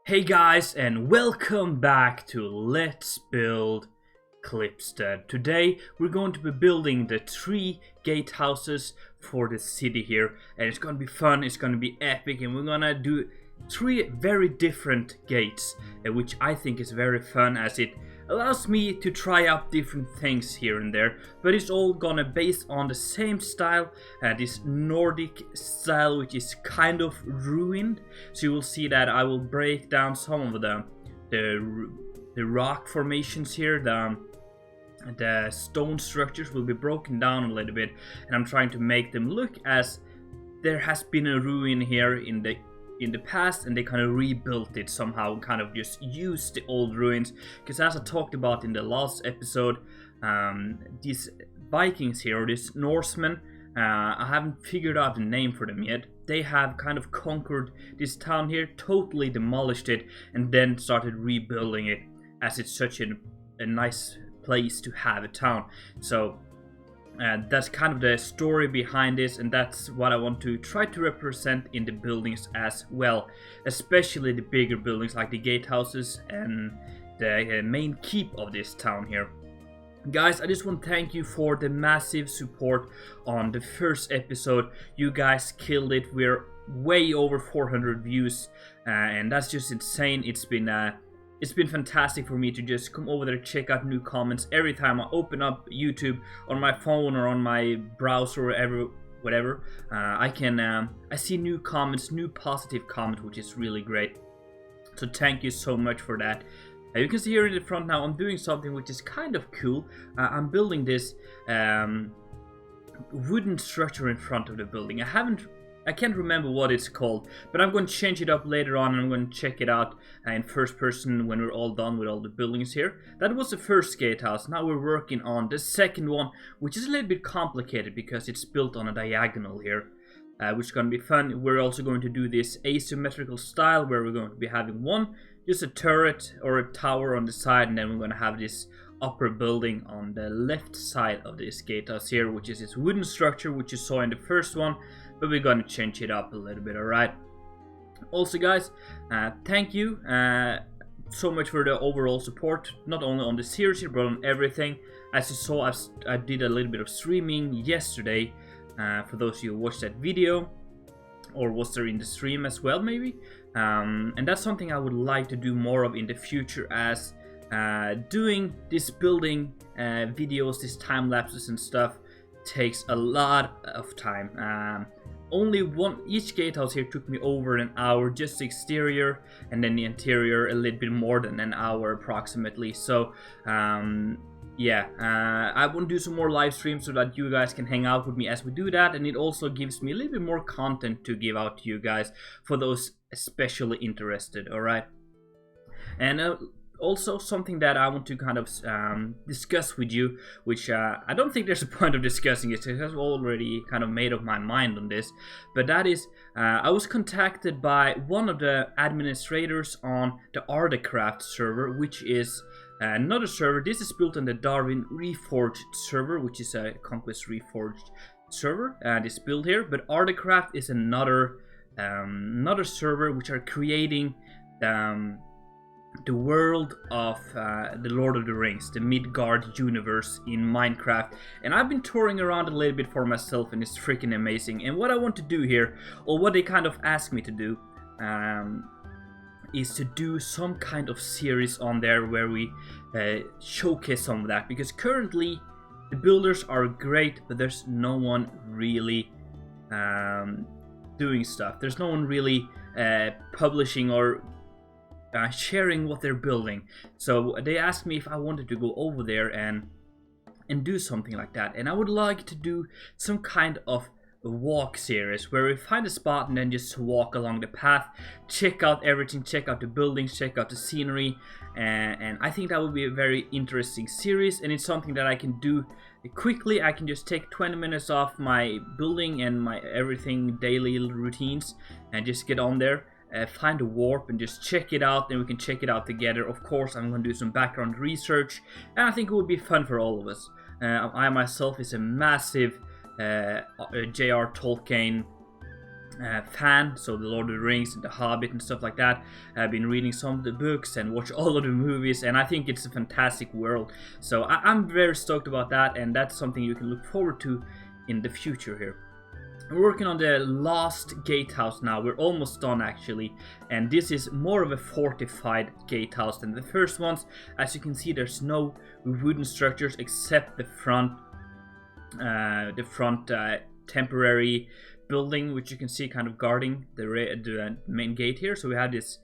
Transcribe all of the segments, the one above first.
Hey guys, and welcome back to Let's Build Klipstead. Today we're going to be building the 3 gatehouses for the city here, and it's gonna be fun, it's gonna be epic, and we're gonna do 3 very different gates, which I think is very fun as it allows me to try out different things here and there, but it's all gonna based on the same style, this Nordic style, which is kind of ruined. So you will see that I will break down some of the rock formations here. The stone structures will be broken down a little bit, and I'm trying to make them look as there has been a ruin here in the past, and they kind of rebuilt it somehow, kind of just used the old ruins, because as I talked about in the last episode, these Vikings here, or these Norsemen, I haven't figured out the name for them yet. They have kind of conquered this town here, totally demolished it, and then started rebuilding it, as it's such a nice place to have a town. So that's kind of the story behind this, and that's what I want to try to represent in the buildings as well, especially the bigger buildings like the gatehouses and the main keep of this town here. Guys, I just want to thank you for the massive support on the first episode. You guys killed it. We're way over 400 views, and that's just insane. It's been fantastic for me to just come over there, check out new comments every time I open up YouTube on my phone or on my browser or whatever. I see new comments, new positive comments, which is really great. So thank you so much for that. You can see here in the front now, I'm doing something which is kind of cool. I'm building this wooden structure in front of the building. I can't remember what it's called, but I'm going to change it up later on, and I'm going to check it out in first person when we're all done with all the buildings here. That was the first gatehouse. Now we're working on the second one, which is a little bit complicated because it's built on a diagonal here, which is going to be fun. We're also going to do this asymmetrical style where we're going to be having just a turret or a tower on the side, and then we're going to have this upper building on the left side of this gatehouse here, which is this wooden structure which you saw in the first one, but we're going to change it up a little bit. Alright, also guys, thank you so much for the overall support, not only on the series here but on everything. As you saw, I did a little bit of streaming yesterday, for those of you who watched that video or was there in the stream as well maybe, and that's something I would like to do more of in the future, as doing this building videos, these time lapses and stuff takes a lot of time. Each gatehouse here took me over an hour, just the exterior, and then the interior a little bit more than an hour approximately. So yeah, I want to do some more live streams so that you guys can hang out with me as we do that, and it also gives me a little bit more content to give out to you guys for those especially interested. Alright, and also something that I want to kind of discuss with you, which I don't think there's a point of discussing it, because I've already kind of made up my mind on this, but that is, I was contacted by one of the administrators on the Artecraft server, which is another server. This is built on the Darwin Reforged server, which is a Conquest Reforged server, and it's built here, but Artecraft is another server which are creating the world of the Lord of the Rings, the Midgard universe in Minecraft, and I've been touring around a little bit for myself, and it's freaking amazing. And what I want to do here, or what they kind of asked me to do, is to do some kind of series on there where we showcase some of that, because currently the builders are great, but there's no one really doing stuff. There's no one really publishing or sharing what they're building. So they asked me if I wanted to go over there and do something like that, and I would like to do some kind of a walk series where we find a spot and then just walk along the path, check out everything, check out the buildings, check out the scenery, and I think that would be a very interesting series, and it's something that I can do quickly. I can just take 20 minutes off my building and my everything daily routines and just get on there, find a warp and just check it out, and we can check it out together. Of course, I'm going to do some background research, and I think it would be fun for all of us. I myself is a massive J.R. Tolkien fan, so the Lord of the Rings and the Hobbit and stuff like that. I've been reading some of the books and watched all of the movies, and I think it's a fantastic world. So I'm very stoked about that, and that's something you can look forward to in the future here. We're working on the last gatehouse now. We're almost done actually, and this is more of a fortified gatehouse than the first ones. As you can see, there's no wooden structures except the front temporary building, which you can see kind of guarding the main gate here. So we have this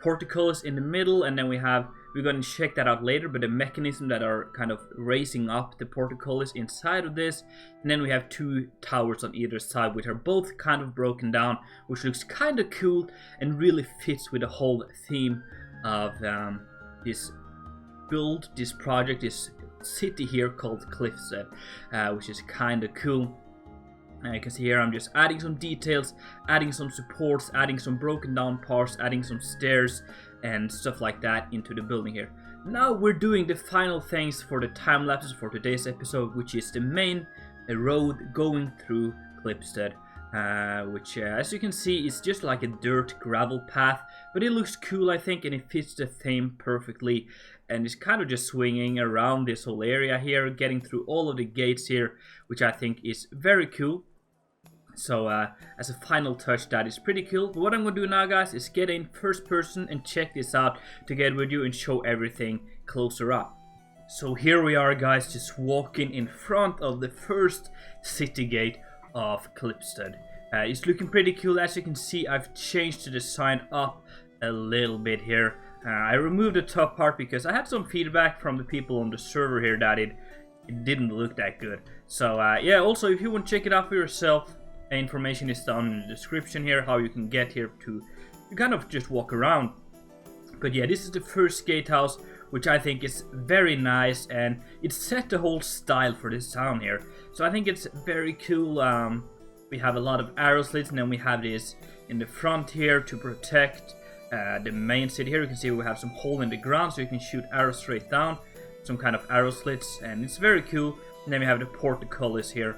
Portcullis in the middle, and then we're going to check that out later, but the mechanism that are kind of raising up the Portcullis inside of this, and then we have 2 towers on either side, which are both kind of broken down, which looks kind of cool and really fits with the whole theme of this project, this city here called Klipstead, which is kind of cool. You can see here I'm just adding some details, adding some supports, adding some broken down parts, adding some stairs and stuff like that into the building here. Now we're doing the final things for the time lapses for today's episode, which is the main road going through Klipstead, which as you can see is just like a dirt gravel path, but it looks cool I think, and it fits the theme perfectly, and it's kind of just swinging around this whole area here, getting through all of the gates here, which I think is very cool. So as a final touch, that is pretty cool. But what I'm going to do now, guys, is get in first person and check this out together with you and show everything closer up. So here we are, guys, just walking in front of the first city gate of Klipstead. It's looking pretty cool. As you can see, I've changed the design up a little bit here. I removed the top part because I had some feedback from the people on the server here that it didn't look that good. So yeah, also if you want to check it out for yourself, information is down in the description here, how you can get here to kind of just walk around. But yeah, this is the first gatehouse, which I think is very nice, and it set the whole style for this town here. So I think it's very cool. We have a lot of arrow slits, and then we have this in the front here to protect the main city here. You can see we have some hole in the ground so you can shoot arrows straight down, some kind of arrow slits, and it's very cool. And then we have the Portcullis here.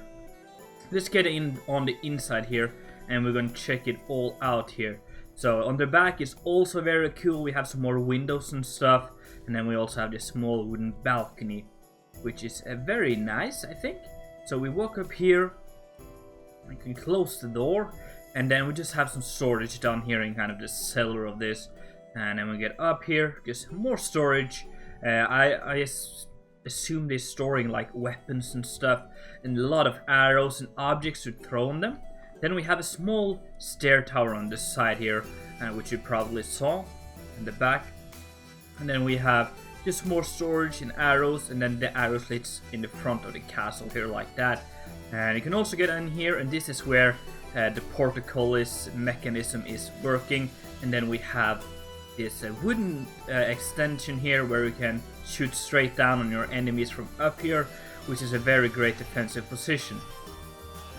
Let's get in on the inside here, and we're going to check it all out here. So on the back is also very cool. We have some more windows and stuff, and then we also have this small wooden balcony, which is very nice I think. So we walk up here, we can close the door, and then we just have some storage down here in kind of the cellar of this. And then we get up here, just more storage. I assume they're storing like weapons and stuff, and a lot of arrows and objects to throw on them. Then we have a small stair tower on this side here, which you probably saw in the back. And then we have just more storage and arrows, and then the arrow slits in the front of the castle here like that. And you can also get in here, and this is where the Portcullis mechanism is working. And then we have this wooden extension here where you can shoot straight down on your enemies from up here, which is a very great defensive position.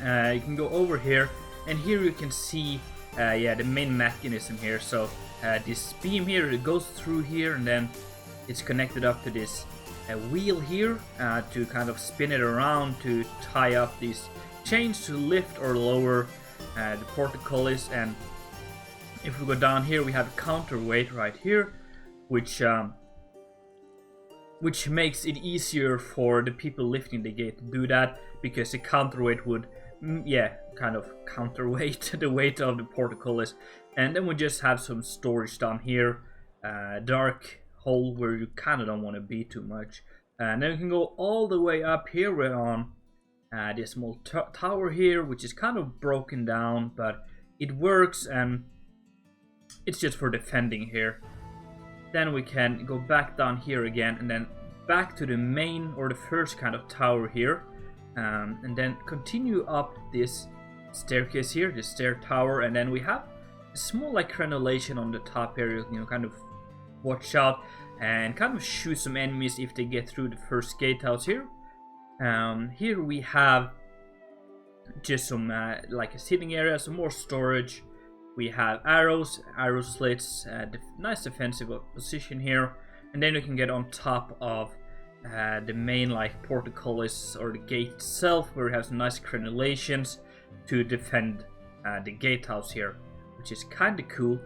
You can go over here, and here you can see the main mechanism here. So this beam here, it goes through here, and then it's connected up to this wheel here to kind of spin it around to tie up these chains to lift or lower the Portcullis. And if we go down here, we have a counterweight right here, which makes it easier for the people lifting the gate to do that, because the counterweight would kind of counterweight the weight of the Portcullis. And then we just have some storage down here, dark hole where you kind of don't want to be too much. And then we can go all the way up here. We're on this small tower here, which is kind of broken down, but it works, and it's just for defending here. Then we can go back down here again, and then back to the main, or the first kind of tower here, and then continue up this staircase here, the stair tower. And then we have a small like crenellation on the top area, you know, kind of watch out and kind of shoot some enemies if they get through the first gatehouse here. Here we have just some like a sitting area, some more storage. We have arrows, arrow slits, nice defensive position here. And then you can get on top of the main like Portcullis or the gate itself, where we have some nice crenellations to defend the gatehouse here, which is kind of cool.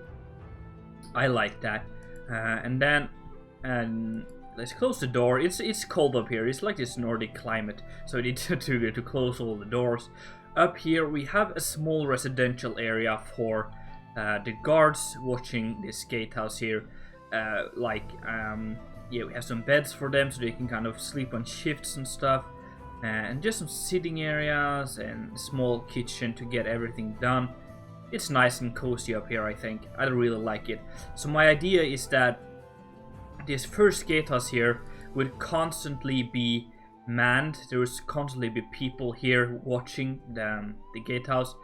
I like that. And then let's close the door. It's cold up here. It's like this Nordic climate, so we need to close all the doors. Up here we have a small residential area for the guards watching this gatehouse here. Yeah, we have some beds for them so they can kind of sleep on shifts and stuff, and just some sitting areas and a small kitchen to get everything done. It's nice and cozy up here, I think. I really like it. So my idea is that this first gatehouse here would constantly be manned. There would constantly be people here watching the gatehouse,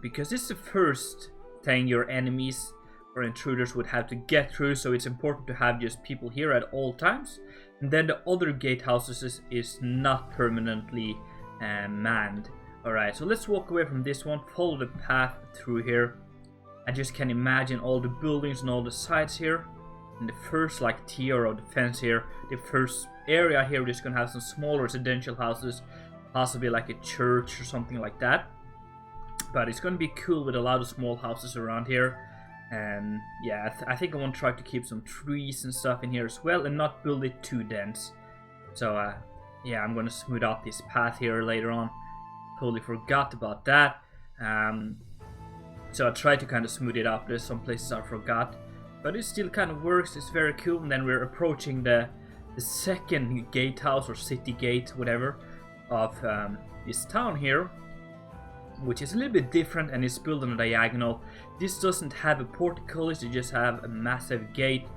because this is the first thing your enemies or intruders would have to get through, so it's important to have just people here at all times. And then the other gatehouses is not permanently manned. Alright, so let's walk away from this one, follow the path through here. I just can imagine all the buildings and all the sides here. And the first like tier of defense here, the first area here, we're just gonna have some small residential houses, possibly like a church or something like that. But it's gonna be cool with a lot of small houses around here. And yeah, I think I want to try to keep some trees and stuff in here as well, and not build it too dense. So yeah, I'm gonna smooth out this path here later on. Totally forgot about that. So I tried to kind of smooth it out. There's some places I forgot, but it still kind of works. It's very cool. And then we're approaching the second gatehouse or city gate, whatever, of this town here, which is a little bit different and it's built on a diagonal. This doesn't have a portcullis, you just have a massive gate,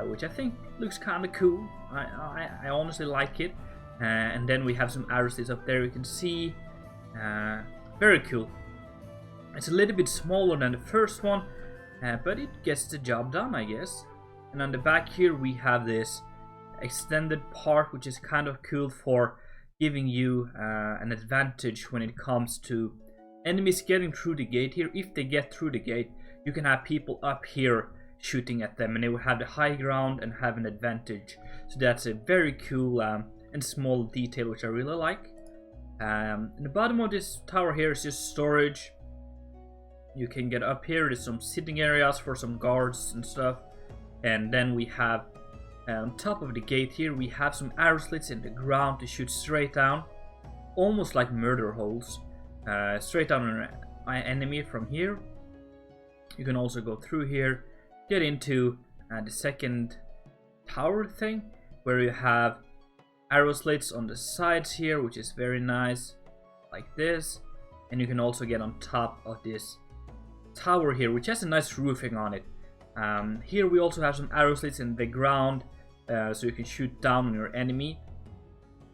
which I think looks kind of cool. I honestly like it. And then we have some arrows up there, you can see. Very cool. It's a little bit smaller than the first one, but it gets the job done, I guess. And on the back here we have this extended part, which is kind of cool for giving you an advantage when it comes to enemies getting through the gate here. If they get through the gate, you can have people up here shooting at them and they will have the high ground and have an advantage. So that's a very cool and small detail which I really like. In the bottom of this tower here is just storage. You can get up here, there's some sitting areas for some guards and stuff. And then we have on top of the gate here, we have some arrow slits in the ground to shoot straight down, almost like murder holes, straight down on an enemy from here. You can also go through here, get into the second tower thing, where you have arrow slits on the sides here, which is very nice, like this. And you can also get on top of this tower here, which has a nice roofing on it. Here we also have some arrow slits in the ground, so you can shoot down on your enemy,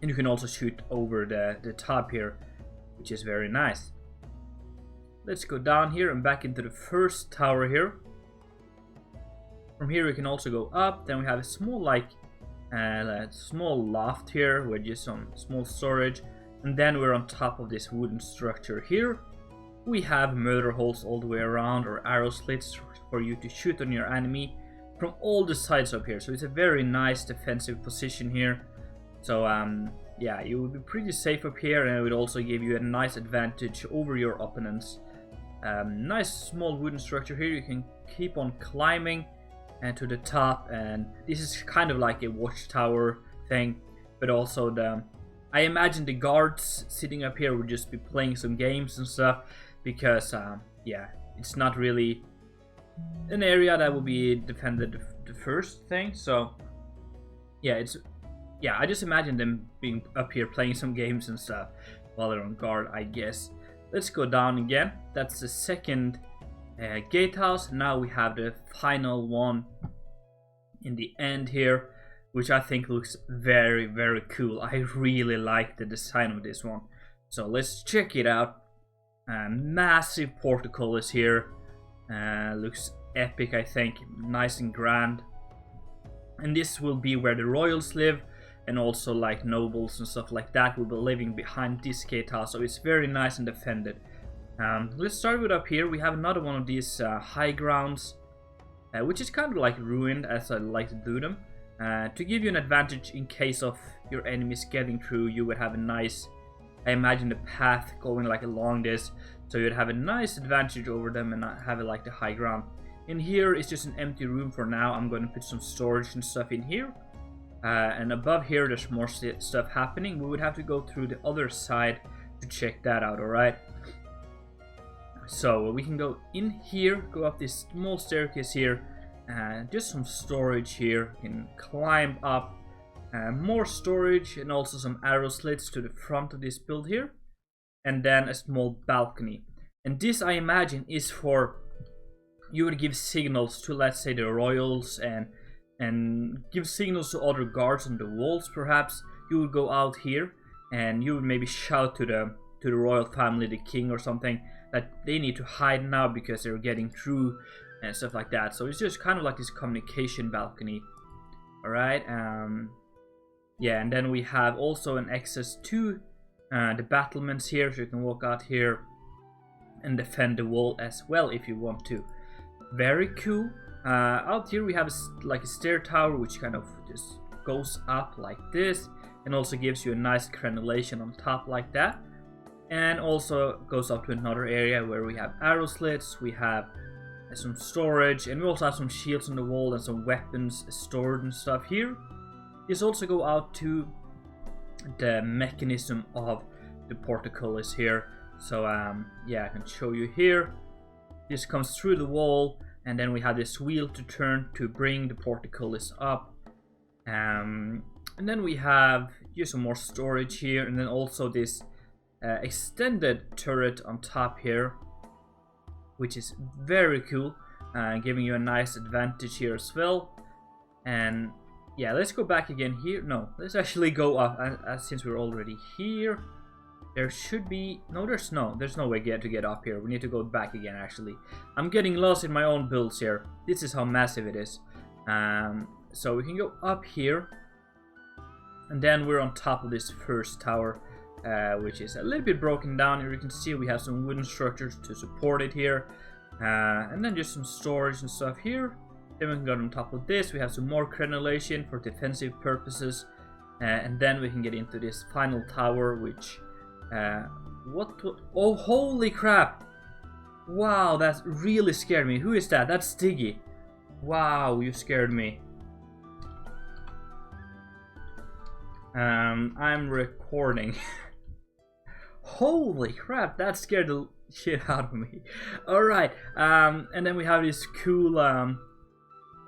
and you can also shoot over the top here, which is very nice. Let's go down here and back into the first tower here. From here we can also go up. Then we have a small small loft here with just some small storage, and then we're on top of this wooden structure here. We have murder holes all the way around, or arrow slits for you to shoot on your enemy from all the sides up here. So it's a very nice defensive position here. So yeah, you will be pretty safe up here, and it would also give you a nice advantage over your opponents. Nice small wooden structure here. You can keep on climbing and to the top, and this is kind of like a watchtower thing, but also I imagine the guards sitting up here would just be playing some games and stuff, because yeah, it's not really an area that will be defended the first thing. So yeah, I just imagine them being up here playing some games and stuff while they're on guard, I guess. Let's go down again. That's the second gatehouse. Now we have the final one in the end here, which I think looks very, very cool. I really like the design of this one. So let's check it out. Massive portcullis here. Looks epic, I think. Nice and grand. And this will be where the royals live, and also like nobles and stuff like that will be living behind this gatehouse. So it's very nice and defended. Let's start with up here. We have another one of these high grounds, which is kind of like ruined, as I like to do them. To give you an advantage in case of your enemies getting through, you would have a nice, I imagine, the path going like along this, So you'd have a nice advantage over them and not have it like the high ground. In here is just an empty room for now. I'm going to put some storage and stuff in here. And above here there's more stuff happening. We would have to go through the other side to check that out, alright? So we can go in here, go up this small staircase here, just some storage here. You can climb up, more storage, and also some arrow slits to the front of this build here, and then a small balcony. And this, I imagine, is for you would give signals to, let's say, the royals, and give signals to other guards on the walls. Perhaps you would go out here and you would maybe shout to the royal family, the king or something, that they need to hide now because they're getting through and stuff like that. So it's just kind of like this communication balcony. Alright, yeah, and then we have also an access to the battlements here, so you can walk out here and defend the wall as well if you want to. Very cool. Out here we have like a stair tower which kind of just goes up like this, and also gives you a nice crenellation on top like that. And also goes up to another area where we have arrow slits, we have some storage, and we also have some shields on the wall and some weapons stored and stuff here. This also go out to the mechanism of the Portcullis here. So yeah, I can show you here. This comes through the wall, and then we have this wheel to turn to bring the Portcullis up. And then we have here some more storage here, and then also this extended turret on top here, which is very cool, giving you a nice advantage here as well. And yeah, let's go back again here. No, let's actually go up, since we're already here. There should be there's no way to get up here. We need to go back again. Actually, I'm getting lost in my own builds here. This is how massive it is. So we can go up here, and then we're on top of this first tower, which is a little bit broken down. Here you can see we have some wooden structures to support it here, and then just some storage and stuff here. Then we can go on top of this. We have some more crenellation for defensive purposes, and then we can get into this final tower, which oh, holy crap! Wow, that really scared me. Who is that? That's Stiggy. Wow, you scared me. I'm recording. Holy crap, that scared the shit out of me. Alright, and then we have this cool,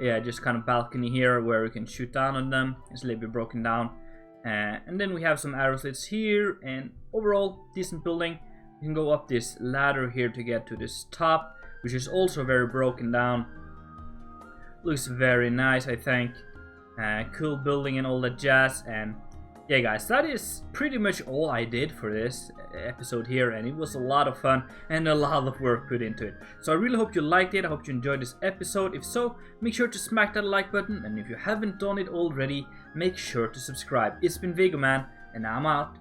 yeah, just kind of balcony here where we can shoot down on them. It's a little bit broken down. And then we have some arrow slits here, and overall, decent building. You can go up this ladder here to get to this top, which is also very broken down. Looks very nice, I think. Cool building and all that jazz. And yeah, guys, that is pretty much all I did for this episode here, and it was a lot of fun and a lot of work put into it. So I really hope you liked it. I hope you enjoyed this episode. If so, make sure to smack that like button, and if you haven't done it already, make sure to subscribe. It's been Viggoman, and I'm out.